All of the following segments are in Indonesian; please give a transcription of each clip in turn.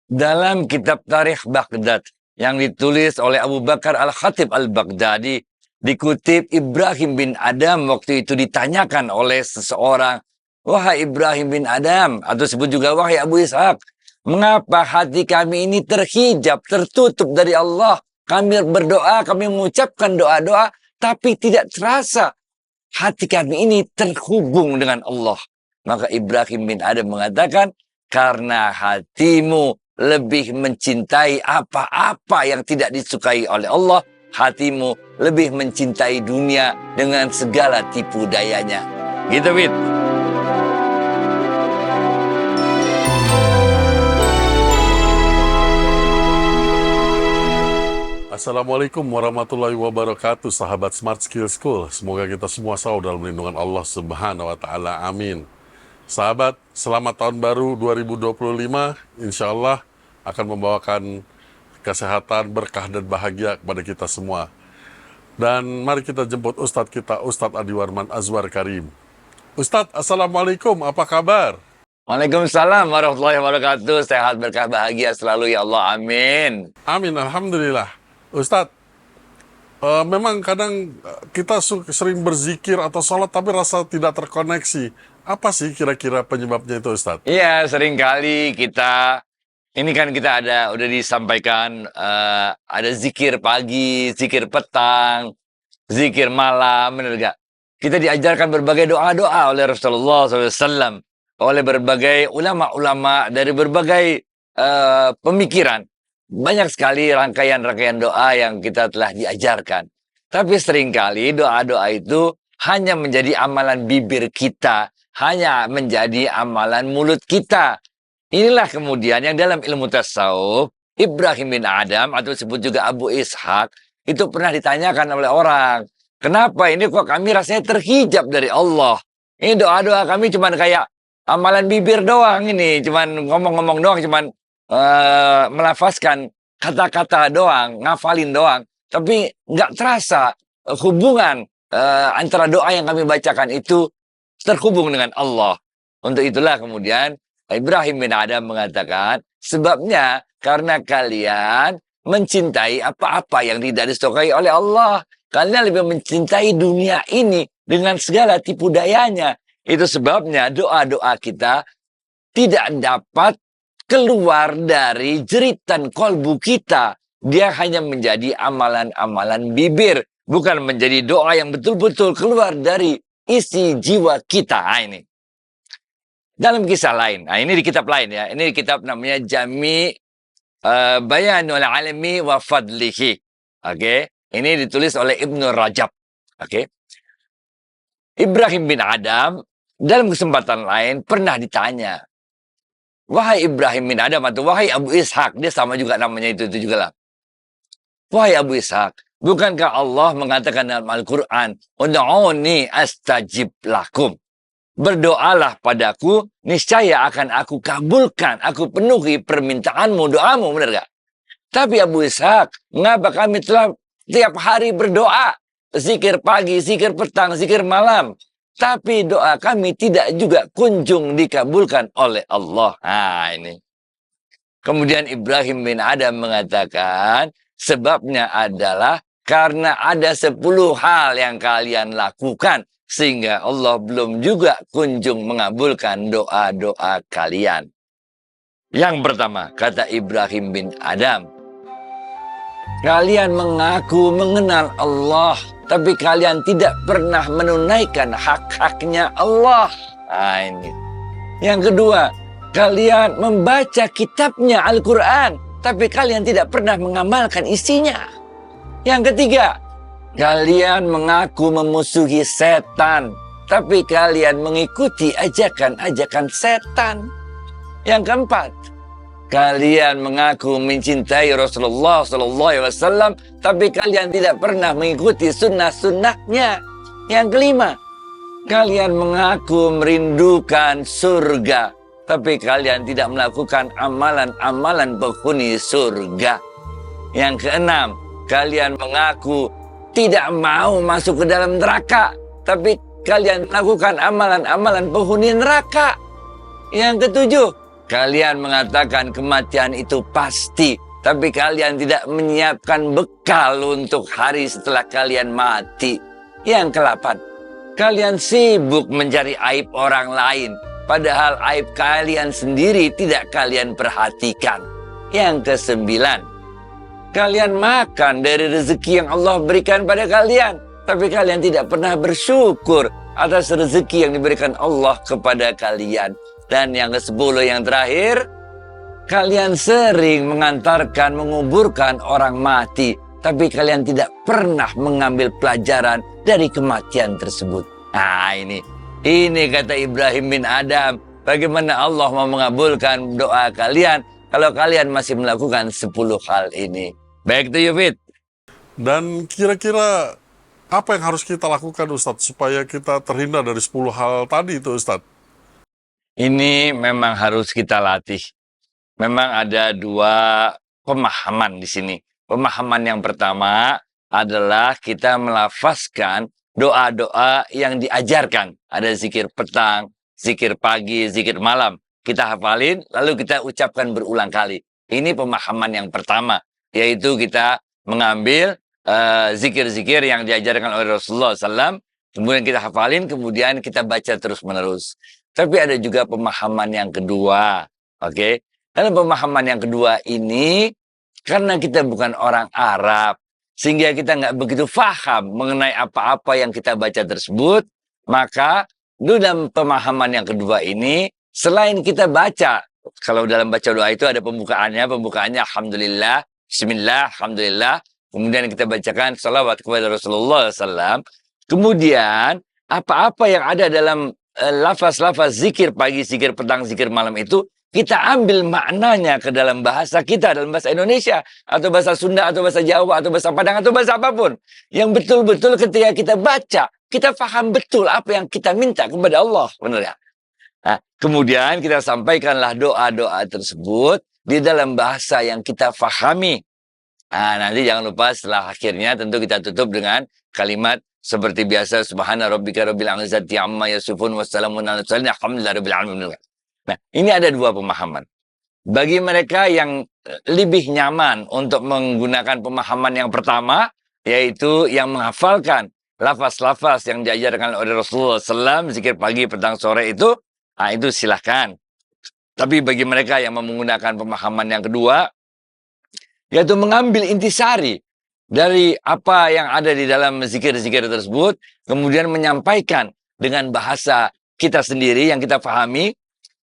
Dalam kitab Tarikh Baghdad yang ditulis oleh Abu Bakar Al-Khatib Al-Baghdadi, dikutip Ibrahim bin Adam waktu itu ditanyakan oleh seseorang, "Wahai Ibrahim bin Adam," atau sebut juga wahai Abu Ishaq, "mengapa hati kami ini terhijab, tertutup dari Allah? Kami berdoa, kami mengucapkan doa-doa, tapi tidak terasa hati kami ini terhubung dengan Allah." Maka Ibrahim bin Adam mengatakan, "Karena hatimu lebih mencintai apa-apa yang tidak disukai oleh Allah, hatimu lebih mencintai dunia dengan segala tipu dayanya." Gitu, Wid. Assalamualaikum warahmatullahi wabarakatuh, sahabat Smart Skill School. Semoga kita semua selalu dalam lindungan Allah Subhanahu wa Ta'ala. Amin. Sahabat, selamat tahun baru 2025. Insya Allah akan membawakan kesehatan, berkah, dan bahagia kepada kita semua. Dan mari kita jemput Ustadz kita, Ustadz Adi Warman Azwar Karim. Ustadz, Assalamualaikum, apa kabar? Waalaikumsalam warahmatullahi wabarakatuh. Sehat, berkah, bahagia selalu ya Allah. Amin. Amin, Alhamdulillah. Ustadz, memang kadang kita sering berzikir atau sholat tapi rasa tidak terkoneksi. Apa sih kira-kira penyebabnya itu, Ustadz? Iya, seringkali kita, ini kan kita udah disampaikan, ada zikir pagi, zikir petang, zikir malam, benar gak? Kita diajarkan berbagai doa-doa oleh Rasulullah SAW, oleh berbagai ulama-ulama dari berbagai pemikiran. Banyak sekali rangkaian-rangkaian doa yang kita telah diajarkan. Tapi seringkali doa-doa itu hanya menjadi amalan bibir kita, hanya menjadi amalan mulut kita. Inilah kemudian yang dalam ilmu tasawuf, Ibrahim bin Adam atau disebut juga Abu Ishaq, itu pernah ditanyakan oleh orang, "Kenapa ini kok kami rasanya terhijab dari Allah? Ini doa-doa kami cuman kayak amalan bibir doang ini, cuman ngomong-ngomong doang, cuman melafazkan kata-kata doang, ngafalin doang, tapi nggak terasa hubungan antara doa yang kami bacakan itu terhubung dengan Allah." Untuk itulah kemudian Ibrahim bin Adam mengatakan, sebabnya karena kalian mencintai apa-apa yang tidak disukai oleh Allah. Kalian lebih mencintai dunia ini dengan segala tipu dayanya. Itu sebabnya doa-doa kita tidak dapat keluar dari jeritan kolbu kita. Dia hanya menjadi amalan-amalan bibir, bukan menjadi doa yang betul-betul keluar dari isi jiwa kita. Nah, ini dalam kisah lain. Nah, ini di kitab lain ya. Ini di kitab namanya Jami Bayanul Almi wa Fadlihi. Oke. Ini ditulis oleh Ibnu Rajab. Oke. Ibrahim bin Adam dalam kesempatan lain pernah ditanya, "Wahai Ibrahim bin Adam," atau wahai Abu Ishaq, dia sama juga namanya itu juga lah. "Wahai Abu Ishaq, bukankah Allah mengatakan dalam Al-Quran, 'Ud'uni astajib lakum'? Berdoalah padaku, niscaya akan aku kabulkan, aku penuhi permintaanmu, doamu," benar gak? Tapi Abu Ishaq, mengapa kami telah tiap hari berdoa, zikir pagi, zikir petang, zikir malam, tapi doa kami tidak juga kunjung dikabulkan oleh Allah. Nah, ini. Kemudian Ibrahim bin Adam mengatakan, sebabnya adalah karena ada 10 hal yang kalian lakukan, sehingga Allah belum juga kunjung mengabulkan doa-doa kalian. Yang pertama, kata Ibrahim bin Adam, kalian mengaku mengenal Allah, tapi kalian tidak pernah menunaikan hak-haknya Allah. Nah, ini. Yang kedua, kalian membaca kitabnya Al-Quran, tapi kalian tidak pernah mengamalkan isinya. Yang ketiga, kalian mengaku memusuhi setan, tapi kalian mengikuti ajakan-ajakan setan. Yang keempat, kalian mengaku mencintai Rasulullah SAW, tapi kalian tidak pernah mengikuti sunnah-sunnahnya. Yang kelima, kalian mengaku merindukan surga, tapi kalian tidak melakukan amalan-amalan penghuni surga. Yang keenam, kalian mengaku tidak mau masuk ke dalam neraka, tapi kalian lakukan amalan-amalan penghuni neraka. Yang ketujuh, kalian mengatakan kematian itu pasti, tapi kalian tidak menyiapkan bekal untuk hari setelah kalian mati. Yang ke-8, kalian sibuk mencari aib orang lain, padahal aib kalian sendiri tidak kalian perhatikan. Yang ke-9, kalian makan dari rezeki yang Allah berikan pada kalian, tapi kalian tidak pernah bersyukur atas rezeki yang diberikan Allah kepada kalian. Dan yang ke-10 yang terakhir, kalian sering mengantarkan, menguburkan orang mati, tapi kalian tidak pernah mengambil pelajaran dari kematian tersebut. Nah ini kata Ibrahim bin Adam, bagaimana Allah mau mengabulkan doa kalian kalau kalian masih melakukan 10 hal ini. Back to you, Fit. Dan kira-kira apa yang harus kita lakukan, Ustadz, supaya kita terhindar dari 10 hal tadi itu, Ustadz? Ini memang harus kita latih. Memang ada 2 pemahaman di sini. Pemahaman yang pertama adalah kita melafazkan doa-doa yang diajarkan. Ada zikir petang, zikir pagi, zikir malam. Kita hafalin, lalu kita ucapkan berulang kali. Ini pemahaman yang pertama, yaitu kita mengambil zikir-zikir yang diajarkan oleh Rasulullah SAW, kemudian kita hafalin, kemudian kita baca terus-menerus. Tapi ada juga pemahaman yang kedua, oke? Dalam pemahaman yang kedua ini, karena kita bukan orang Arab, sehingga kita nggak begitu paham mengenai apa-apa yang kita baca tersebut, maka dalam pemahaman yang kedua ini, selain kita baca, kalau dalam baca doa itu ada pembukaannya Alhamdulillah, Bismillah, Alhamdulillah, kemudian kita bacakan salawat kepada Rasulullah SAW, kemudian apa-apa yang ada dalam lafaz-lafaz zikir pagi, zikir petang, zikir malam itu, kita ambil maknanya ke dalam bahasa kita, dalam bahasa Indonesia, atau bahasa Sunda, atau bahasa Jawa, atau bahasa Padang, atau bahasa apapun. Yang betul-betul ketika kita baca, kita paham betul apa yang kita minta kepada Allah. Benar ya? Nah, kemudian kita sampaikanlah doa-doa tersebut di dalam bahasa yang kita fahami. Nah, nanti jangan lupa setelah akhirnya tentu kita tutup dengan kalimat seperti biasa, Subhana rabbika rabbil izzati amma yasifun wassalamun alal mursalin alhamdulillahi rabbil alamin. Nah, ini ada 2 pemahaman. Bagi mereka yang lebih nyaman untuk menggunakan pemahaman yang pertama, yaitu yang menghafalkan lafaz-lafaz yang diajarkan oleh Rasulullah SAW, zikir pagi, petang, sore itu silahkan. Tapi bagi mereka yang menggunakan pemahaman yang kedua, yaitu mengambil intisari dari apa yang ada di dalam zikir-zikir tersebut, kemudian menyampaikan dengan bahasa kita sendiri yang kita pahami,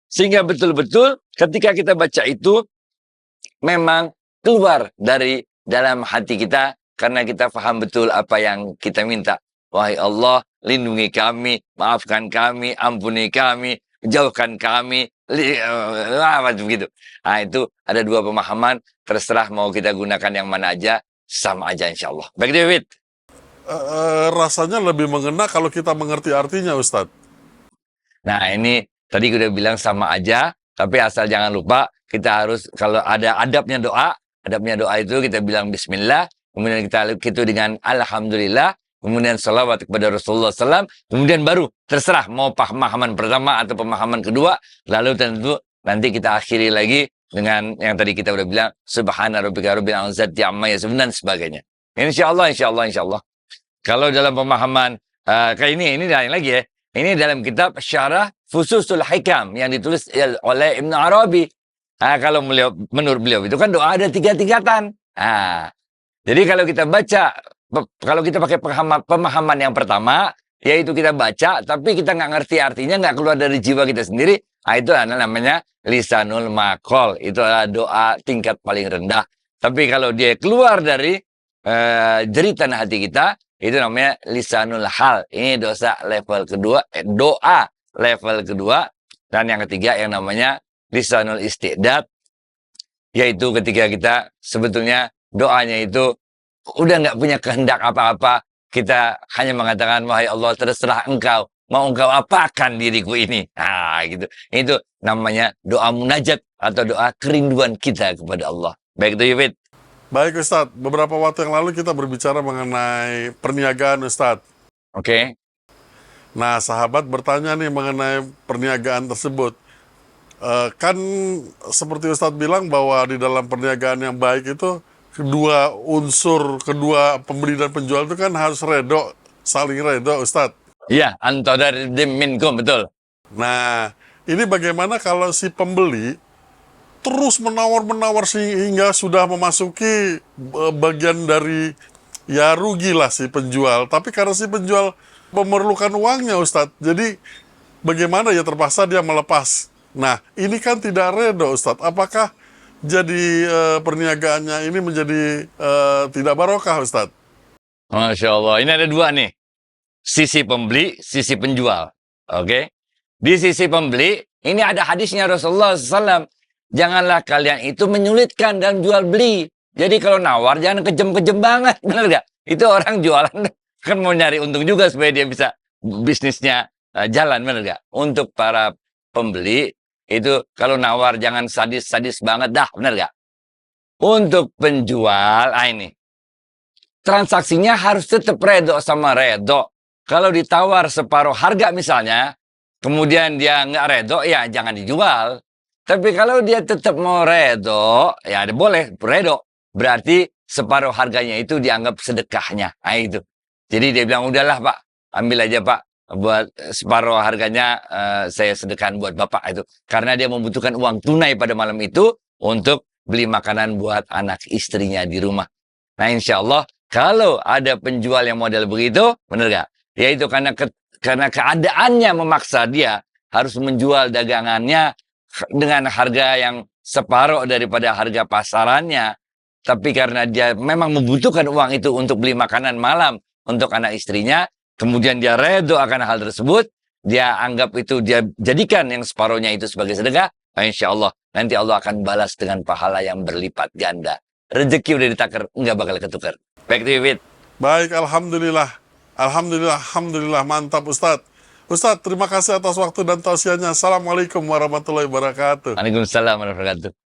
sehingga betul-betul ketika kita baca itu memang keluar dari dalam hati kita, karena kita paham betul apa yang kita minta. Wahai Allah, lindungi kami, maafkan kami, ampuni kami, jauhkan kami, begitu. Nah, itu ada 2 pemahaman, terserah mau kita gunakan yang mana aja, sama aja insya Allah. Baik, David. Rasanya lebih mengena kalau kita mengerti artinya, Ustadz. Nah, ini tadi udah bilang sama aja, tapi asal jangan lupa kita harus, kalau ada adabnya doa itu kita bilang Bismillah, kemudian kita gitu dengan Alhamdulillah, kemudian salawat kepada Rasulullah SAW, kemudian baru terserah mau pemahaman pertama atau pemahaman kedua, lalu tentu nanti kita akhiri lagi dengan yang tadi kita udah bilang, Subhana rabbika rabbil izzati amma yasifun dan sebagainya. Insya Allah. Kalau dalam pemahaman kayak ini lain lagi ya. Ini dalam kitab Syarah Fususul Hikam yang ditulis oleh Ibn Arabi. Nah, kalau menurut beliau itu kan doa ada 3 tingkatan. Nah, jadi kalau kita baca, kalau kita pakai pemahaman yang pertama, yaitu kita baca, tapi kita nggak ngerti artinya, nggak keluar dari jiwa kita sendiri, nah itu namanya lisanul maqal. Itu adalah doa tingkat paling rendah. Tapi kalau dia keluar dari jeritan hati kita, itu namanya lisanul hal. Ini doa level kedua. Dan yang ketiga yang namanya lisanul istiqdad, yaitu ketika kita sebetulnya doanya itu udah nggak punya kehendak apa-apa, kita hanya mengatakan, wahai Allah, terserah engkau, mau engkau apakan diriku ini. Nah, gitu. Itu namanya doa munajat atau doa kerinduan kita kepada Allah. Baik itu, Yufid. Baik, Ustadz. Beberapa waktu yang lalu kita berbicara mengenai perniagaan, Ustadz. Oke. Nah, sahabat bertanya nih mengenai perniagaan tersebut. Kan seperti Ustadz bilang bahwa di dalam perniagaan yang baik itu kedua unsur, kedua pembeli dan penjual itu kan harus redo, saling redo, Ustadz. Iya, antodaridim minkum, betul. Nah, ini bagaimana kalau si pembeli terus menawar-menawar sehingga sudah memasuki bagian dari ya rugi lah si penjual. Tapi karena si penjual memerlukan uangnya, Ustadz. Jadi bagaimana ya terpaksa dia melepas. Nah, ini kan tidak redo, Ustadz. Apakah jadi perniagaannya ini menjadi tidak barokah, Ustadz? Masya Allah, ini ada dua nih. Sisi pembeli, sisi penjual. Oke? Di sisi pembeli, ini ada hadisnya Rasulullah SAW. Janganlah kalian itu menyulitkan dalam jual beli. Jadi kalau nawar jangan kejem-kejem banget, benar gak? Itu orang jualan kan mau nyari untung juga supaya dia bisa bisnisnya jalan, benar gak? Untuk para pembeli itu kalau nawar jangan sadis-sadis banget dah, benar gak? Untuk penjual, ini transaksinya harus tetap redo sama redo. Kalau ditawar separuh harga misalnya, kemudian dia nggak redo, ya jangan dijual. Tapi kalau dia tetap mau redo, ya boleh redo. Berarti separuh harganya itu dianggap sedekahnya. Nah itu. Jadi dia bilang, udahlah Pak, ambil aja Pak. Buat separuh harganya saya sedekahkan buat Bapak itu. Karena dia membutuhkan uang tunai pada malam itu untuk beli makanan buat anak istrinya di rumah. Nah insya Allah, kalau ada penjual yang model begitu, benar gak? Yaitu karena keadaannya memaksa dia harus menjual dagangannya dengan harga yang separuh daripada harga pasarannya. Tapi karena dia memang membutuhkan uang itu untuk beli makanan malam untuk anak istrinya, kemudian dia redo akan hal tersebut, dia anggap itu, dia jadikan yang separuhnya itu sebagai sedekah, insya Allah nanti Allah akan balas dengan pahala yang berlipat ganda. Rezeki udah ditakar, nggak bakal ketukar. Back to you, Fit. Baik, Alhamdulillah. Alhamdulillah, Alhamdulillah, mantap Ustadz. Ustadz, terima kasih atas waktu dan tausiahnya. Assalamualaikum warahmatullahi wabarakatuh. Waalaikumsalam warahmatullahi wabarakatuh.